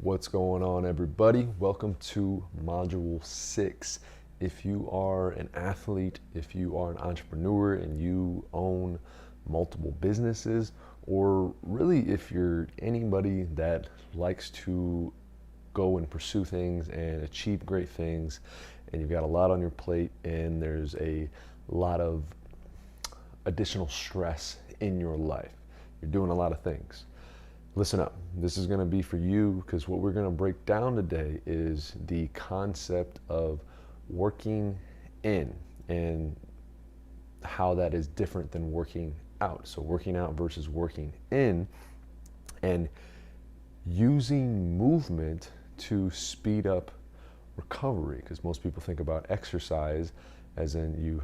What's going on, everybody? Welcome to Module 6. If you are an athlete, if you are an entrepreneur and you own multiple businesses, or really if you're anybody that likes to go and pursue things and achieve great things, and you've got a lot on your plate and there's a lot of additional stress in your life, you're doing a lot of things. Listen up, this is going to be for you, because what we're going to break down today is the concept of working in and how that is different than working out. So working out versus working in, and using movement to speed up recovery, because most people think about exercise as in you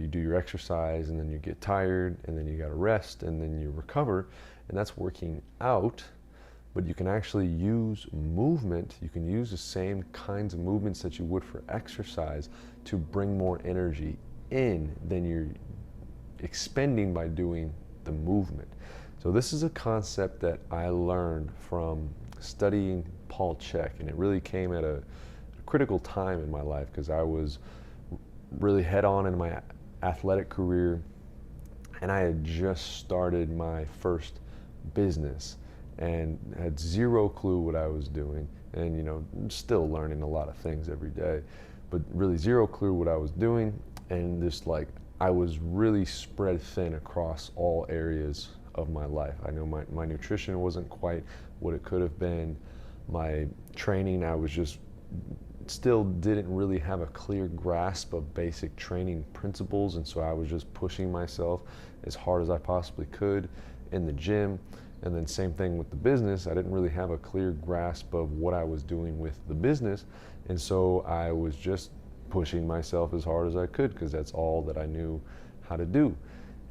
do your exercise and then you get tired and then you got to rest and then you recover, and that's working out. But you can actually use movement, you can use the same kinds of movements that you would for exercise to bring more energy in than you're expending by doing the movement. So this is a concept that I learned from studying Paul Chek, and it really came at a critical time in my life, because I was really head on in my athletic career, and I had just started my first business and had zero clue what I was doing, and still learning a lot of things every day, but really zero clue what I was doing. And just like I was really spread thin across all areas of my life. I know my nutrition wasn't quite what it could have been. My training, I was just still didn't really have a clear grasp of basic training principles, and so I was just pushing myself as hard as I possibly could in the gym. And then same thing with the business, I didn't really have a clear grasp of what I was doing with the business, and so I was just pushing myself as hard as I could, because that's all that I knew how to do.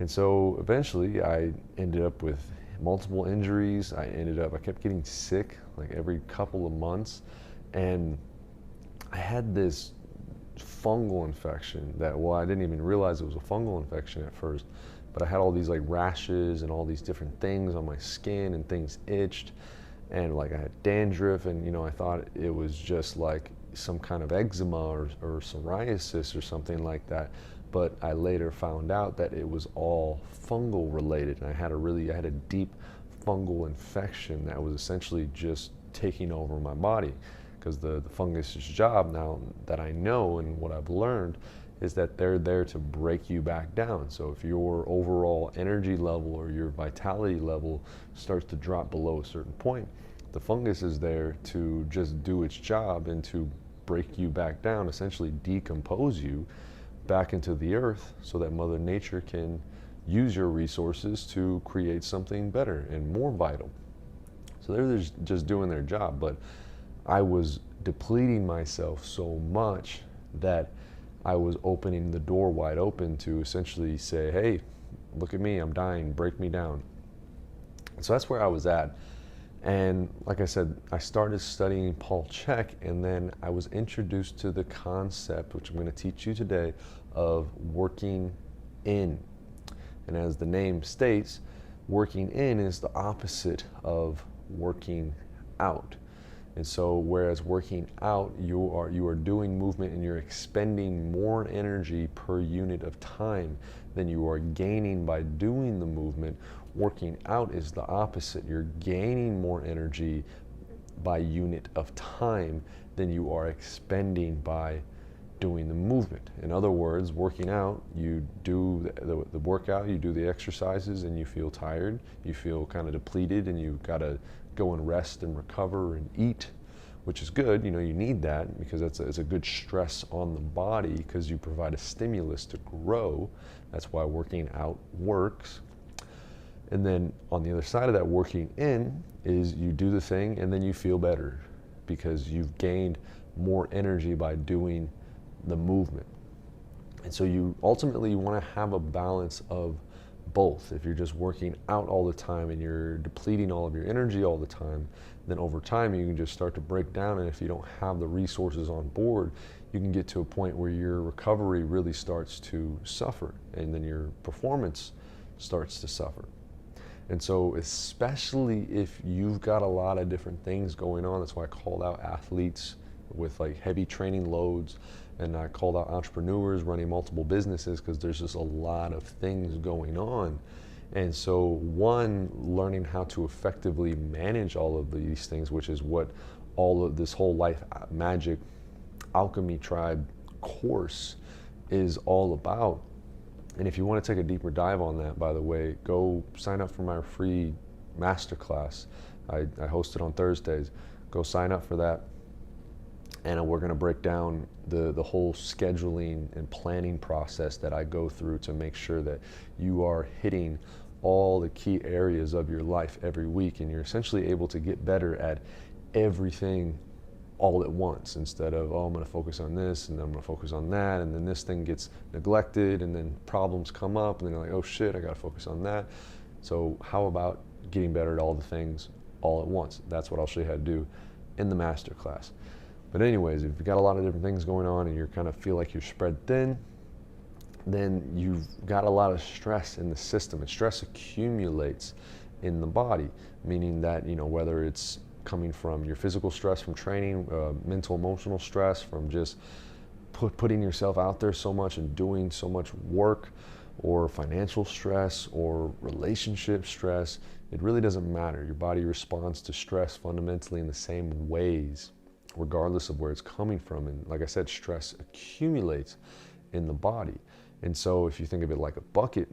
And so eventually I ended up with multiple injuries. I kept getting sick like every couple of months, and I had this fungal infection that, well, I didn't even realize it was a fungal infection at first, but I had all these like rashes and all these different things on my skin, and things itched, and like I had dandruff, and I thought it was just like some kind of eczema or psoriasis or something like that. But I later found out that it was all fungal related, and I had a deep fungal infection that was essentially just taking over my body. Because the fungus's job, now that I know and what I've learned, is that they're there to break you back down. So if your overall energy level or your vitality level starts to drop below a certain point, the fungus is there to just do its job and to break you back down, essentially decompose you back into the earth, so that Mother Nature can use your resources to create something better and more vital. So they're just doing their job. But I was depleting myself so much that I was opening the door wide open to essentially say, hey, look at me, I'm dying, break me down. So that's where I was at. And like I said, I started studying Paul Chek, and then I was introduced to the concept, which I'm going to teach you today, of working in. And as the name states, working in is the opposite of working out. And so whereas working out, you are doing movement and you're expending more energy per unit of time than you are gaining by doing the movement, working out is the opposite. You're gaining more energy by unit of time than you are expending by doing the movement. In other words, working out, you do the workout, you do the exercises, and you feel tired, you feel kind of depleted, and you've got to go and rest and recover and eat, which is good. You need that, because it's a good stress on the body, because you provide a stimulus to grow. That's why working out works. And then on the other side of that, working in, is you do the thing and then you feel better because you've gained more energy by doing the movement. And so you ultimately want to have a balance of both. If you're just working out all the time and you're depleting all of your energy all the time, then over time you can just start to break down, and if you don't have the resources on board, you can get to a point where your recovery really starts to suffer, and then your performance starts to suffer. And so, especially if you've got a lot of different things going on, that's why I called out athletes with like heavy training loads, and I called out entrepreneurs running multiple businesses, because there's just a lot of things going on. And so, one, learning how to effectively manage all of these things, which is what all of this whole Life Magic Alchemy Tribe course is all about. And if you want to take a deeper dive on that, by the way, go sign up for my free masterclass. I host it on Thursdays. Go sign up for that. And we're going to break down the whole scheduling and planning process that I go through to make sure that you are hitting all the key areas of your life every week, and you're essentially able to get better at everything all at once, instead of, oh, I'm going to focus on this and then I'm going to focus on that, and then this thing gets neglected and then problems come up and then you're like, oh shit, I got to focus on that. So how about getting better at all the things all at once? That's what I'll show you how to do in the master class. But anyways, if you've got a lot of different things going on and you kind of feel like you're spread thin, then you've got a lot of stress in the system, and stress accumulates in the body, meaning that, you know, whether it's coming from your physical stress from training, mental, emotional stress from just putting yourself out there so much and doing so much work, or financial stress or relationship stress, it really doesn't matter. Your body responds to stress fundamentally in the same ways, regardless of where it's coming from. And like I said, stress accumulates in the body. And so if you think of it like a bucket,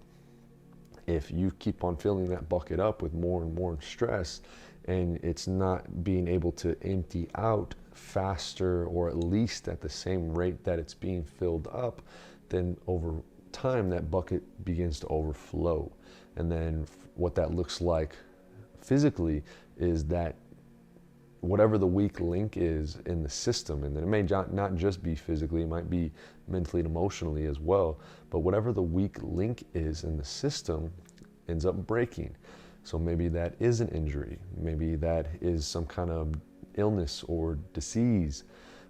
if you keep on filling that bucket up with more and more stress, and it's not being able to empty out faster, or at least at the same rate that it's being filled up, then over time that bucket begins to overflow. And then what that looks like physically is that whatever the weak link is in the system, and then it may not just be physically, it might be mentally and emotionally as well, but whatever the weak link is in the system ends up breaking. So maybe that is an injury, maybe that is some kind of illness or disease,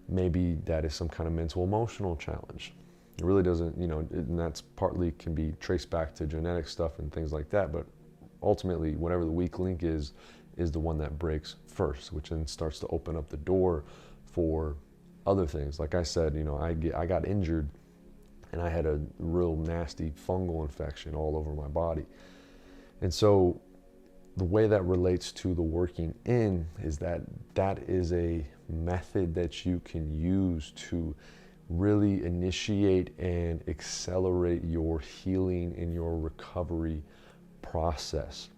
maybe that is some kind of mental emotional challenge. It really doesn't, you know, and that's partly can be traced back to genetic stuff and things like that, but ultimately whatever the weak link is the one that breaks first, which then starts to open up the door for other things. Like I said, you know, I got injured and I had a real nasty fungal infection all over my body. And so the way that relates to the working in is that is a method that you can use to really initiate and accelerate your healing and your recovery process.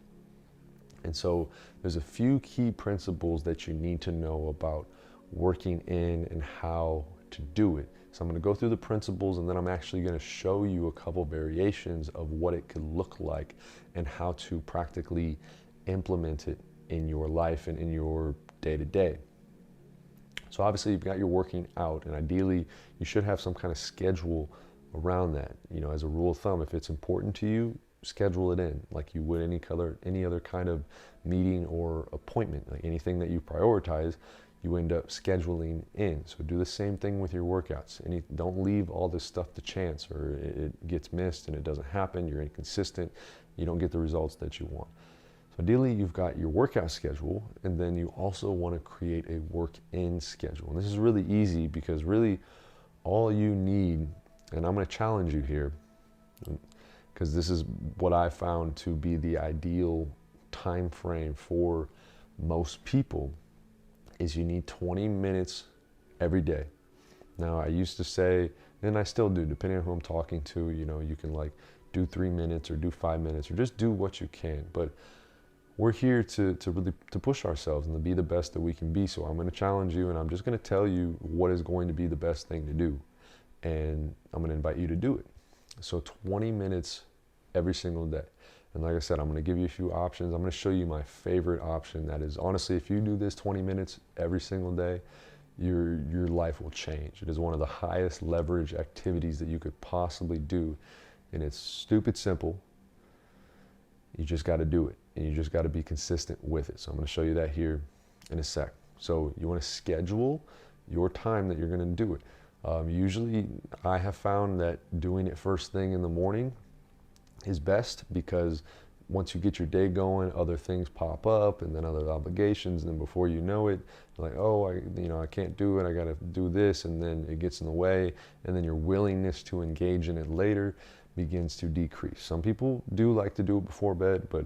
And so there's a few key principles that you need to know about working in and how to do it. So I'm going to go through the principles, and then I'm actually going to show you a couple variations of what it could look like and how to practically implement it in your life and in your day-to-day. So obviously you've got your working out, and ideally you should have some kind of schedule around that. You know, as a rule of thumb, if it's important to you, schedule it in like you would any other kind of meeting or appointment. Like anything that you prioritize, you end up scheduling in. So do the same thing with your workouts. Don't leave all this stuff to chance, or it gets missed and it doesn't happen. You're inconsistent. You don't get the results that you want. So ideally, you've got your workout schedule, and then you also want to create a work-in schedule. And this is really easy, because really all you need, and I'm going to challenge you here, because this is what I found to be the ideal time frame for most people, is you need 20 minutes every day. Now, I used to say, and I still do, depending on who I'm talking to, you know, you can like do 3 minutes or do 5 minutes or just do what you can. But we're here to really to push ourselves and to be the best that we can be. So I'm going to challenge you, and I'm just going to tell you what is going to be the best thing to do. And I'm going to invite you to do it. So 20 minutes every single day. And like I said, I'm going to give you a few options. I'm going to show you my favorite option. That is, honestly, if you do this 20 minutes every single day, your life will change. It is one of the highest leverage activities that you could possibly do. And it's stupid simple. You just got to do it. And you just got to be consistent with it. So I'm going to show you that here in a sec. So you want to schedule your time that you're going to do it. Usually I have found that doing it first thing in the morning is best, because once you get your day going, other things pop up, and then other obligations, and then before you know it, like, oh, I can't do it, I got to do this, and then it gets in the way, and then your willingness to engage in it later begins to decrease. Some people do like to do it before bed, but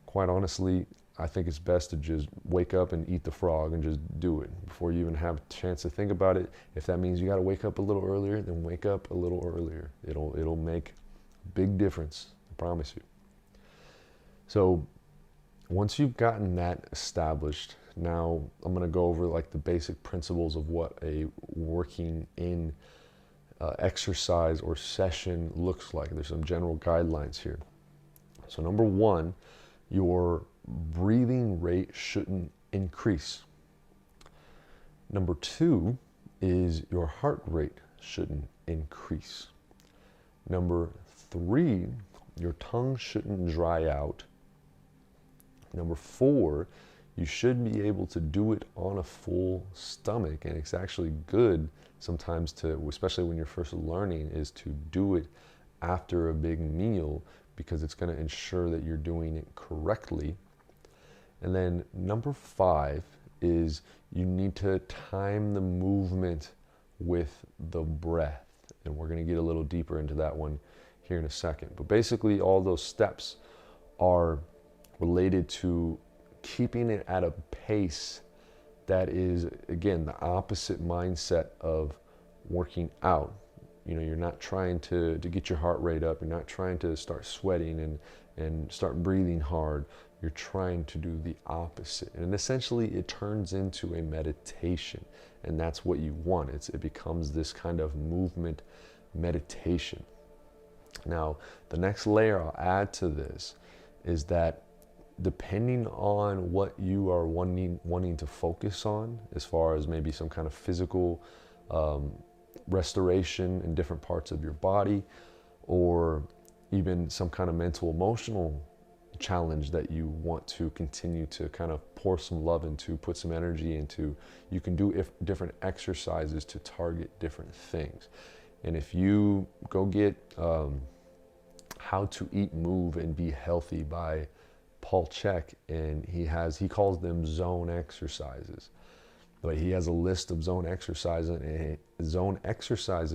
quite honestly, I think it's best to just wake up and eat the frog and just do it before you even have a chance to think about it. If that means you got to wake up a little earlier, then wake up a little earlier. It'll make a big difference, I promise you. So once you've gotten that established, now I'm going to go over like the basic principles of what a working in exercise or session looks like. There's some general guidelines here. So number one, your breathing rate shouldn't increase. Number two is your heart rate shouldn't increase. Number three, your tongue shouldn't dry out. Number four, you should be able to do it on a full stomach, and it's actually good sometimes to, especially when you're first learning, is to do it after a big meal, because it's going to ensure that you're doing it correctly. And then number five is you need to time the movement with the breath, and we're going to get a little deeper into that one here in a second. But basically all those steps are related to keeping it at a pace that is, again, the opposite mindset of working out. You know, you're not trying to get your heart rate up. You're not trying to start sweating and start breathing hard. You're trying to do the opposite. And essentially it turns into a meditation. And that's what you want. It becomes this kind of movement meditation. Now, the next layer I'll add to this is that depending on what you are wanting to focus on, as far as maybe some kind of physical restoration in different parts of your body, or even some kind of mental emotional challenge that you want to continue to kind of pour some love into, put some energy into, you can do different exercises to target different things. And if you go get How to Eat, Move, and Be Healthy by Paul Chek, and he calls them zone exercises. But he has a list of zone exercises,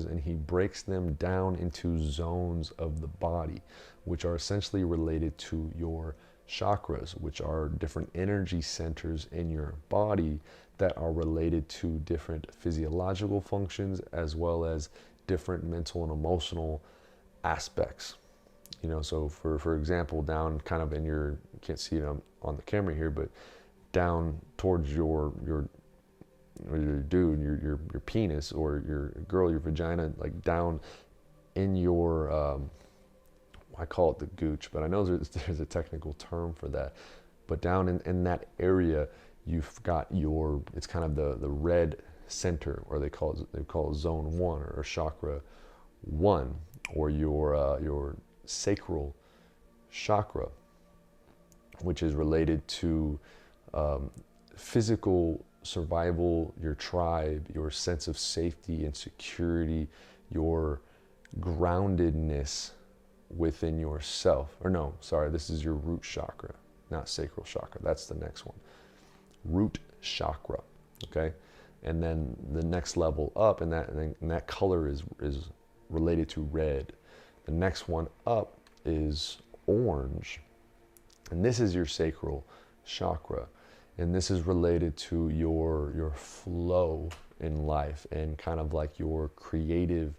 and he breaks them down into zones of the body, which are essentially related to your chakras, which are different energy centers in your body that are related to different physiological functions, as well as different mental and emotional aspects. You know, so for example, down kind of in your, you can't see it on the camera here, but down towards your dude, your penis, or your girl, your vagina, like down in your, I call it the gooch, but I know there's a technical term for that. But down in that area, you've got it's kind of the red center, or they call it zone 1 or chakra 1, or your sacral chakra, which is related to physical survival, your tribe, your sense of safety and security, your groundedness within yourself. Or no, sorry, this is your root chakra, not sacral chakra. That's the next one. Root chakra, okay? And then the next level up, and that color is related to red. The next one up is orange, and this is your sacral chakra, and this is related to your flow in life and kind of like your creative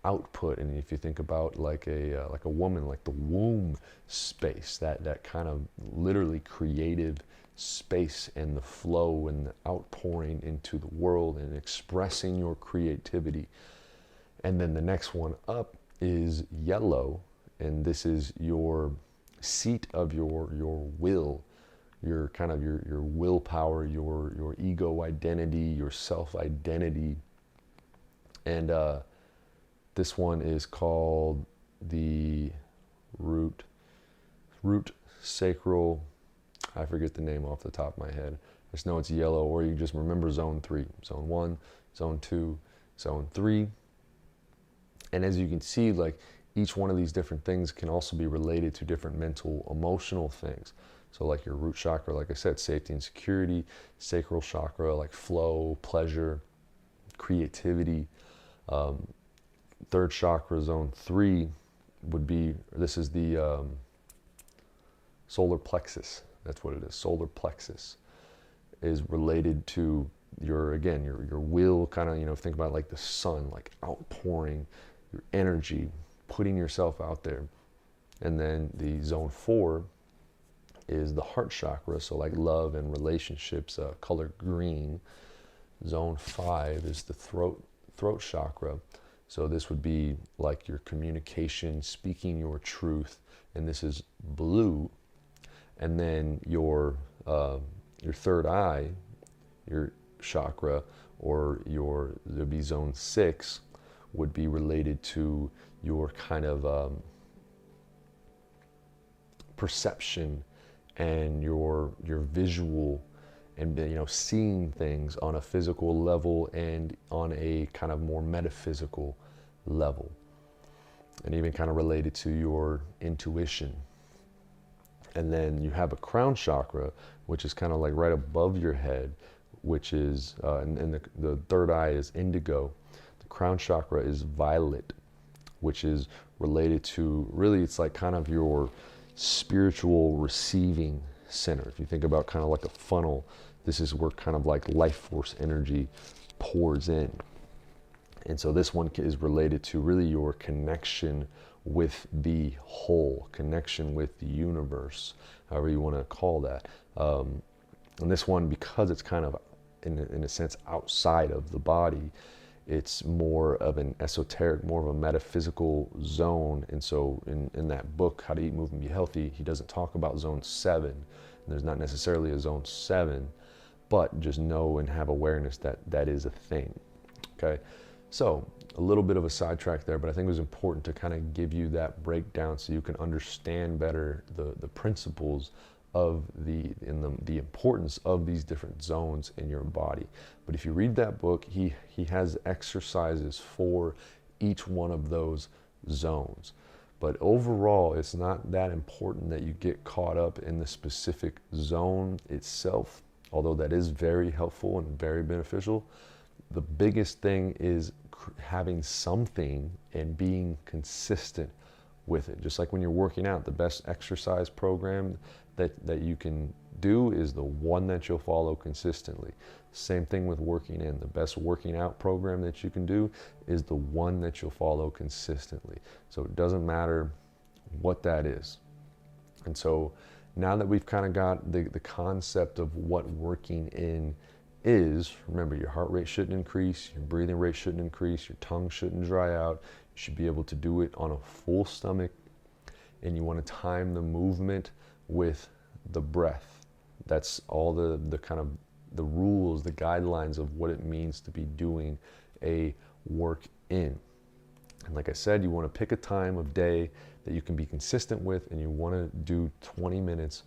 output. And if you think about like a woman, like the womb space, that kind of literally creative space, and the flow and the outpouring into the world and expressing your creativity. And then the next one up is yellow, and this is your seat of your will, your kind of your willpower, your ego identity, your self identity. And this one is called the root sacral, I forget the name off the top of my head. I just know it's yellow, or you just remember zone 3, zone 1, zone 2, zone 3. And as you can see, like each one of these different things can also be related to different mental, emotional things. So like your root chakra, like I said, safety and security, sacral chakra, like flow, pleasure, creativity. Third chakra, zone 3, would be, this is the solar plexus. That's what it is. Solar plexus is related to your, again, your will, kind of, think about like the sun, like outpouring your energy, putting yourself out there. And then the zone 4 is the heart chakra, so like love and relationships, color green. Zone 5 is the throat chakra, so this would be like your communication, speaking your truth, and this is blue. And then your third eye, your chakra, or there'd be zone 6, would be related to your kind of perception and your visual, and seeing things on a physical level and on a kind of more metaphysical level, and even kind of related to your intuition. And then you have a crown chakra, which is kind of like right above your head, which is, and the third eye is indigo. The crown chakra is violet, which is related to, really, it's like kind of your spiritual receiving center. If you think about kind of like a funnel, this is where kind of like life force energy pours in. And so this one is related to really your connection with the whole, connection with the universe, however you want to call that. And this one, because it's kind of, in a sense, outside of the body, it's more of an esoteric, more of a metaphysical zone. And so in that book, How to Eat, Move, and Be Healthy, he doesn't talk about zone 7. And there's not necessarily a zone 7, but just know and have awareness that that is a thing. Okay, so a little bit of a sidetrack there, but I think it was important to kind of give you that breakdown so you can understand better the principles of the importance of these different zones in your body. But if you read that book, he has exercises for each one of those zones. But overall, it's not that important that you get caught up in the specific zone itself, although that is very helpful and very beneficial. The biggest thing is having something and being consistent with it. Just like when you're working out, the best exercise program that you can do is the one that you'll follow consistently. Same thing with working in. The best working out program that you can do is the one that you'll follow consistently. So it doesn't matter what that is. And so now that we've kind of got the concept of what working in is, remember, your heart rate shouldn't increase, your breathing rate shouldn't increase, your tongue shouldn't dry out. You should be able to do it on a full stomach, and you want to time the movement with the breath. That's all the kind of the rules, the guidelines of what it means to be doing a work in. And like I said, you want to pick a time of day that you can be consistent with, and you want to do 20 minutes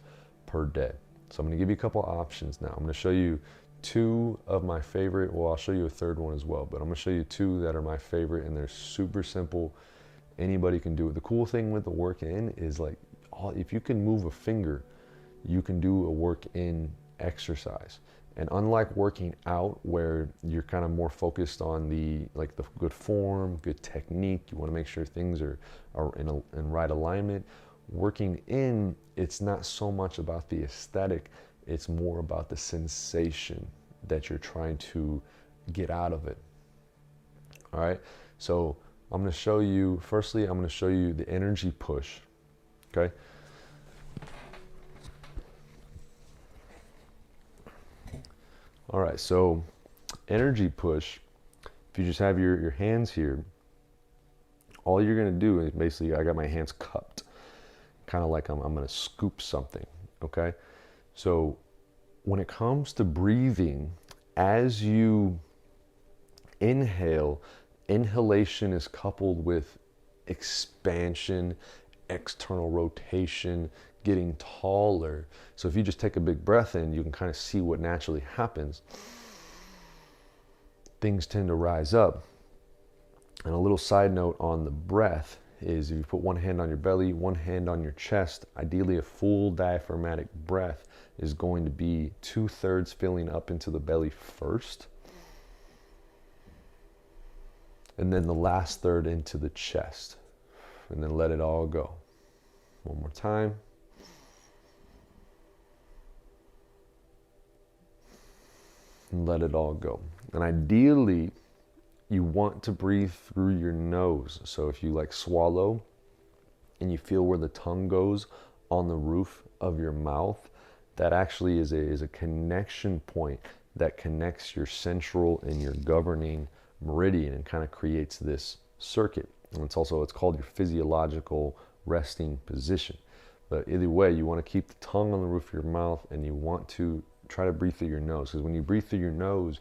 per day. So I'm going to give you a couple options now. I'm going to show you two of my favorite, well, I'll show you a third one as well, but I'm going to show you two that are my favorite, and they're super simple. Anybody can do it. The cool thing with the work in is, like, if you can move a finger, you can do a work in exercise. And unlike working out, where you're kind of more focused on the good form, good technique, you want to make sure things are in right alignment. Working in, it's not so much about the aesthetic, it's more about the sensation that you're trying to get out of it. All right, so I'm going to show you, firstly, I'm going to show you the energy push, okay? All right, so energy push, if you just have your hands here, all you're going to do is basically, I got my hands cupped, kind of like I'm going to scoop something, okay? So when it comes to breathing, as you inhale, inhalation is coupled with expansion, external rotation, getting taller. So if you just take a big breath in, you can kind of see what naturally happens. Things tend to rise up. And a little side note on the breath is if you put one hand on your belly, one hand on your chest, ideally a full diaphragmatic breath is going to be 2/3 filling up into the belly first, and then the last third into the chest, and then let it all go. One more time. And let it all go. And ideally, you want to breathe through your nose. So if you like swallow and you feel where the tongue goes on the roof of your mouth, that actually is a connection point that connects your central and your governing meridian and kind of creates this circuit. And it's called your physiological resting position. But either way, you want to keep the tongue on the roof of your mouth, and you want to try to breathe through your nose, because when you breathe through your nose,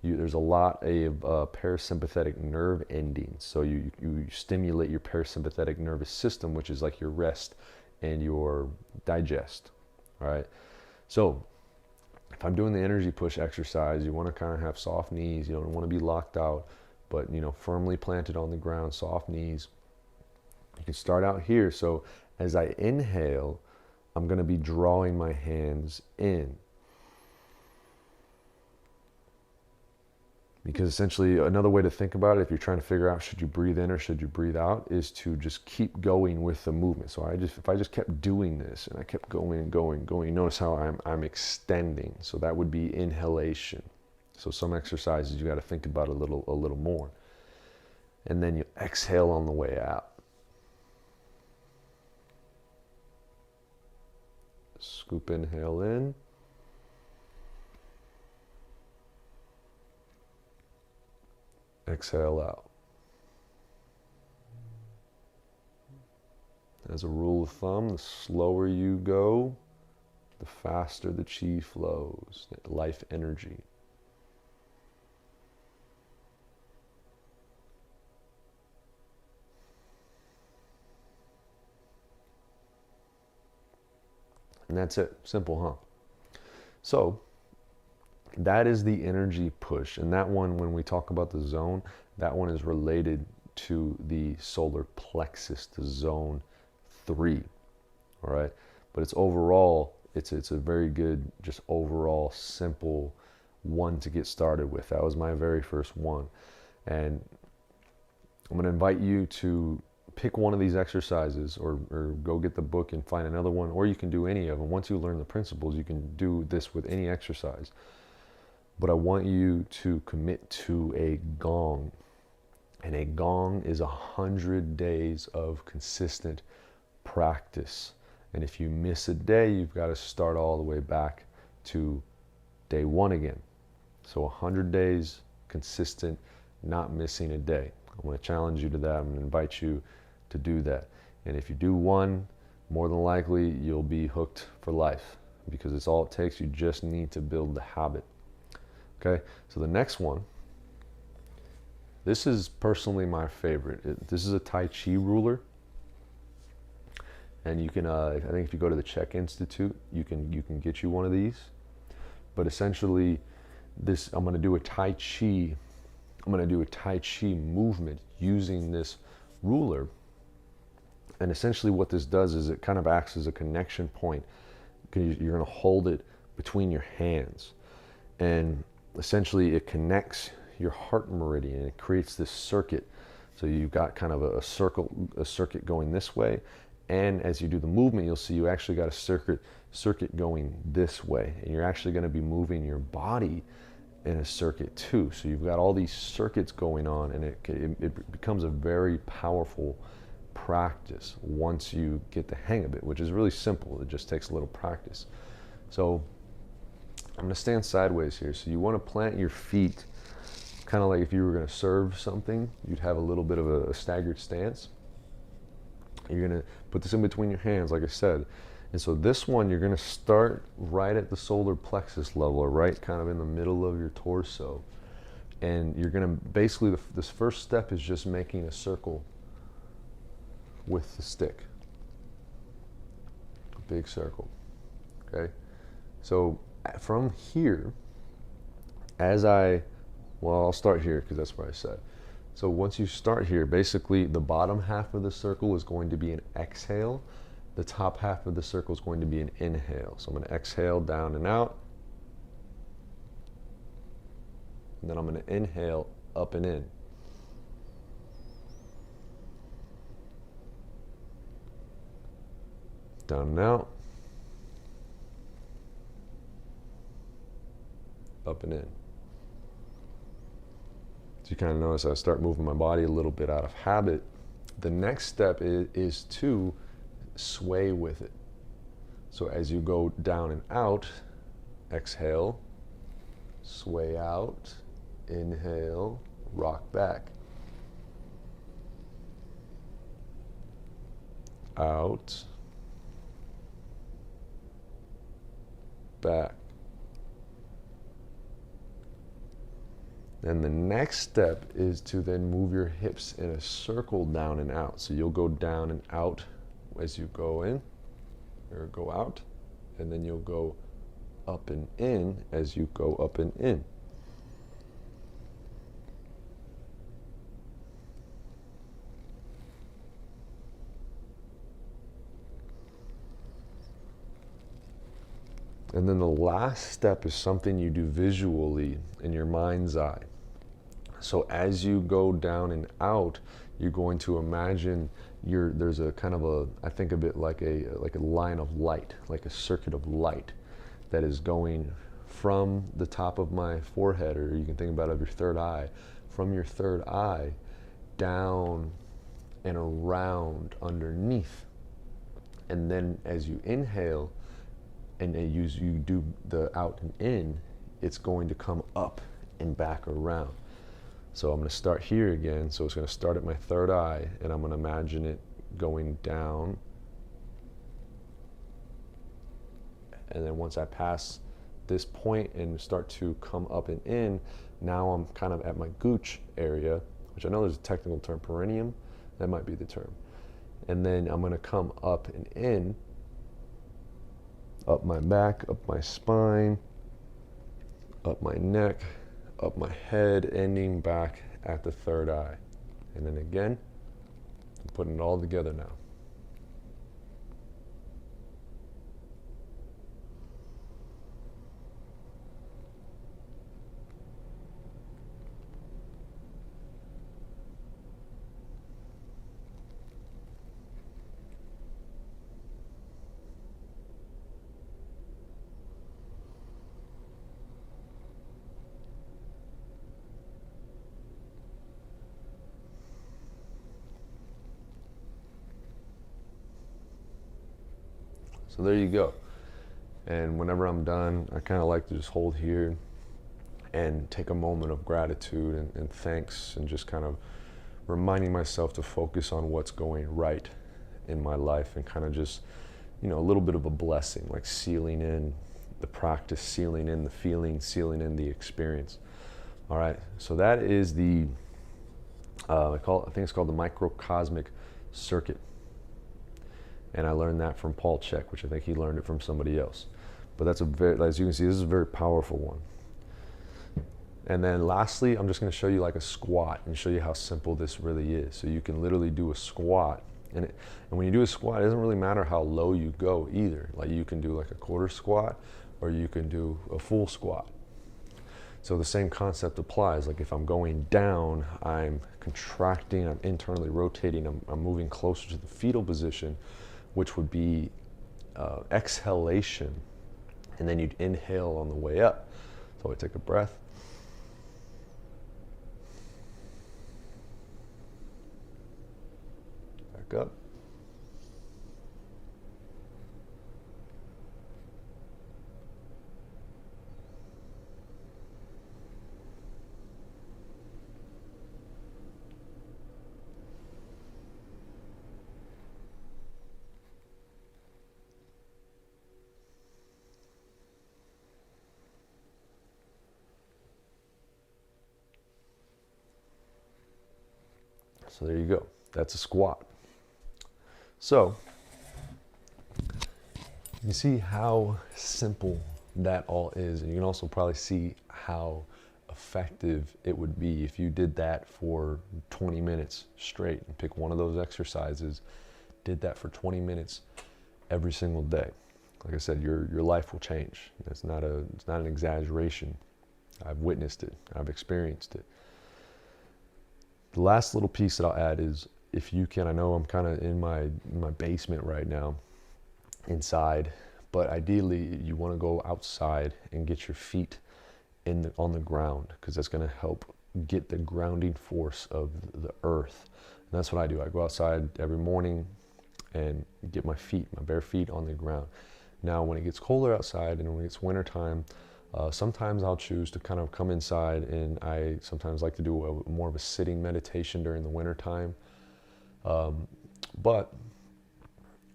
there's a lot of parasympathetic nerve endings. So you stimulate your parasympathetic nervous system, which is like your rest and your digest. All right. So if I'm doing the energy push exercise, you want to kind of have soft knees. You don't want to be locked out, but firmly planted on the ground, soft knees. You can start out here. So as I inhale, I'm going to be drawing my hands in. Because essentially, another way to think about it, if you're trying to figure out should you breathe in or should you breathe out, is to just keep going with the movement. So if I just kept doing this and I kept going and going and going, notice how I'm extending. So that would be inhalation. So some exercises you got to think about a little more. And then you exhale on the way out. Scoop inhale in. Exhale out. As a rule of thumb, the slower you go, the faster the chi flows, life energy. And that's it. Simple, huh? So that is the energy push. And that one, when we talk about the zone, that one is related to the solar plexus, to zone 3. All right. But it's overall, it's a very good, just overall simple one to get started with. That was my very first one. And I'm going to invite you to pick one of these exercises, or go get the book and find another one, or you can do any of them. Once you learn the principles, you can do this with any exercise. But I want you to commit to a gong. And a gong is 100 days of consistent practice. And if you miss a day, you've got to start all the way back to day 1 again. So 100 days consistent, not missing a day. I'm going to challenge you to that. I'm going to invite you to do that. And if you do one, more than likely you'll be hooked for life, because it's all it takes. You just need to build the habit. Okay, so the next one, this is personally my favorite. This is a Tai Chi ruler. And you can, I think if you go to the Czech Institute, you can get you one of these. But essentially, I'm going to do a Tai Chi movement using this ruler. And essentially what this does is it kind of acts as a connection point. You're going to hold it between your hands. And essentially it connects your heart meridian. It creates this circuit. So you've got kind of a circuit going this way. And as you do the movement, you'll see you actually got a circuit going this way. And you're actually going to be moving your body in a circuit too. So you've got all these circuits going on, and it becomes a very powerful practice once you get the hang of it, which is really simple. It just takes a little practice. So I'm going to stand sideways here. So you want to plant your feet kind of like if you were going to serve something, you'd have a little bit of a staggered stance. You're going to put this in between your hands, like I said. And so this one, you're going to start right at the solar plexus level, or right kind of in the middle of your torso. And you're going to basically, this first step is just making a circle with the stick. A big circle. Okay? So from here, I'll start here because that's where I said. So once you start here, basically the bottom half of the circle is going to be an exhale. The top half of the circle is going to be an inhale. So I'm going to exhale down and out. And then I'm going to inhale up and in. Down and out. Up and in. So you kind of notice I start moving my body a little bit out of habit. The next step is to sway with it. So as you go down and out, exhale, sway out, inhale, rock back. Out, back. Then the next step is to then move your hips in a circle down and out. So you'll go down and out as you go in, or go out, and then you'll go up and in as you go up and in. And then the last step is something you do visually in your mind's eye. So as you go down and out, you're going to imagine there's a kind of a, I think of it like a line of light, like a circuit of light that is going from the top of my forehead, or you can think about it of your third eye, from your third eye down and around underneath. And then as you inhale and you do the out and in, it's going to come up and back around. So I'm going to start here again. So it's going to start at my third eye, and I'm going to imagine it going down. And then once I pass this point and start to come up and in, now I'm kind of at my gooch area, which I know there's a technical term, perineum. That might be the term. And then I'm going to come up and in, up my back, up my spine, up my neck, up my head, ending back at the third eye. And then again, I'm putting it all together now. So there you go. And whenever I'm done, I kind of like to just hold here and take a moment of gratitude and thanks, and just kind of reminding myself to focus on what's going right in my life, and kind of just, a little bit of a blessing, like sealing in the practice, sealing in the feeling, sealing in the experience. All right, so that is the, I think it's called the microcosmic circuit. And I learned that from Paul Chek, which I think he learned it from somebody else. But that's as you can see, this is a very powerful one. And then lastly, I'm just going to show you like a squat and show you how simple this really is. So you can literally do a squat. And when you do a squat, it doesn't really matter how low you go either. Like you can do like a quarter squat, or you can do a full squat. So the same concept applies. Like if I'm going down, I'm contracting, I'm internally rotating, I'm moving closer to the fetal position, which would be exhalation, and then you'd inhale on the way up. So I take a breath. Back up. So there you go. That's a squat. So you see how simple that all is, and you can also probably see how effective it would be if you did that for 20 minutes straight and pick one of those exercises, did that for 20 minutes every single day. Like I said, your life will change. It's not an exaggeration. I've witnessed it. I've experienced it. The last little piece that I'll add is, if you can, I know I'm kind of in my basement right now, inside, but ideally you want to go outside and get your feet on the ground, because that's going to help get the grounding force of the earth. And that's what I do. I go outside every morning and get my bare feet on the ground. Now, when it gets colder outside and when it's wintertime, sometimes I'll choose to kind of come inside, and I sometimes like to do more of a sitting meditation during the wintertime. But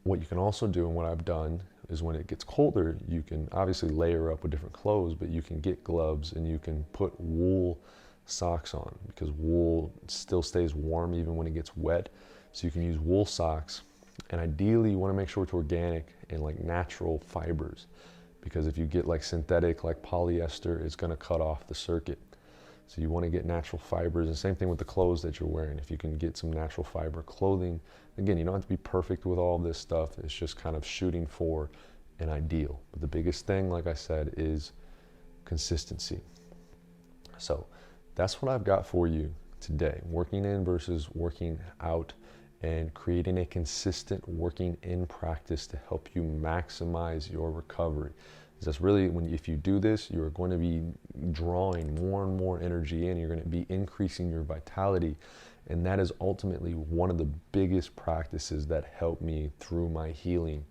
what you can also do, and what I've done, is when it gets colder, you can obviously layer up with different clothes, but you can get gloves and you can put wool socks on, because wool still stays warm even when it gets wet. So you can use wool socks, and ideally you want to make sure it's organic and like natural fibers, because if you get like synthetic, like polyester, it's going to cut off the circuit. So you want to get natural fibers, and same thing with the clothes that you're wearing. If you can get some natural fiber clothing, again, you don't have to be perfect with all this stuff. It's just kind of shooting for an ideal. But the biggest thing, like I said, is consistency. So that's what I've got for you today. Working in versus working out, and creating a consistent working in practice to help you maximize your recovery. That's really, if you do this, you're going to be drawing more and more energy in. You're going to be increasing your vitality. And that is ultimately one of the biggest practices that helped me through my healing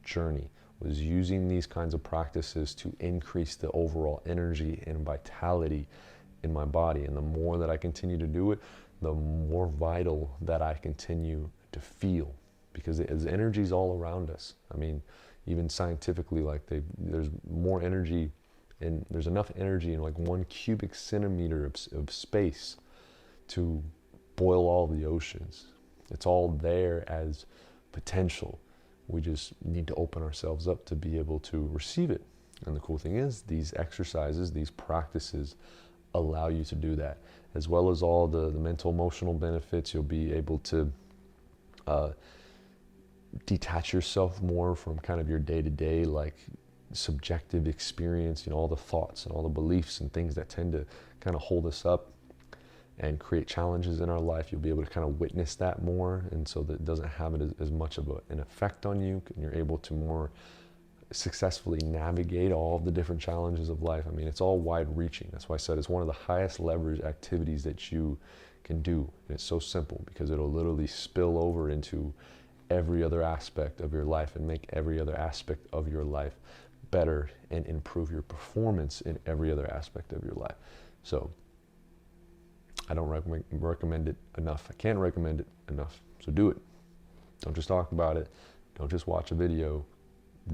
journey, was using these kinds of practices to increase the overall energy and vitality in my body. And the more that I continue to do it, the more vital that I continue to feel, because the energy is all around us. I mean, even scientifically, like there's more energy, and there's enough energy in like 1 cubic centimeter of space to boil all the oceans. It's all there as potential. We just need to open ourselves up to be able to receive it. And the cool thing is, these exercises, these practices allow you to do that, as well as all the mental, emotional benefits. You'll be able to detach yourself more from kind of your day-to-day, like subjective experience, all the thoughts and all the beliefs and things that tend to kind of hold us up and create challenges in our life. You'll be able to kind of witness that more, and so that it doesn't have it as much of an effect on you, and you're able to more successfully navigate all of the different challenges of life. I mean, it's all wide-reaching. That's why I said it's one of the highest leverage activities that you can do. And it's so simple, because it'll literally spill over into every other aspect of your life and make every other aspect of your life better and improve your performance in every other aspect of your life. So I don't recommend it enough. I can't recommend it enough. So do it. Don't just talk about it. Don't just watch a video.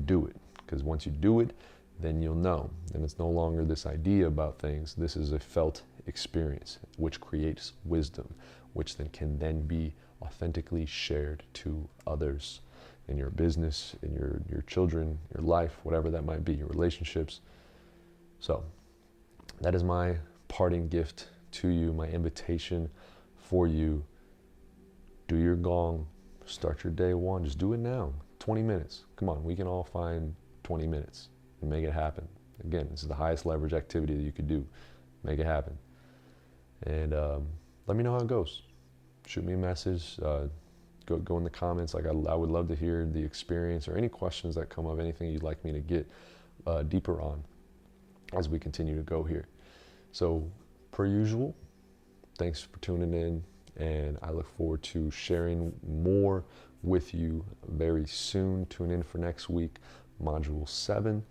Do it. Because once you do it, then you'll know. And it's no longer this idea about things. This is a felt experience, which creates wisdom, which can then be authentically shared to others in your business, in your children, your life, whatever that might be, your relationships. So that is my parting gift to you, my invitation for you. Do your gong, start your day one, just do it now. 20 minutes, come on, we can all find 20 minutes and make it happen. Again, this is the highest leverage activity that you could do. Make it happen. And let me know how it goes. Shoot me a message, go in the comments. Like, I would love to hear the experience or any questions that come up, anything you'd like me to get deeper on as we continue to go here. So, per usual, thanks for tuning in, and I look forward to sharing more with you very soon. Tune in for next week, Module 7.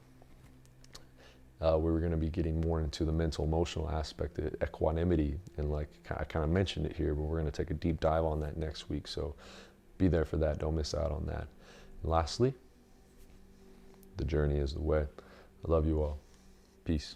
Where we're going to be getting more into the mental, emotional aspect, of equanimity, and like I kind of mentioned it here, but we're going to take a deep dive on that next week. So be there for that. Don't miss out on that. And lastly, the journey is the way. I love you all. Peace.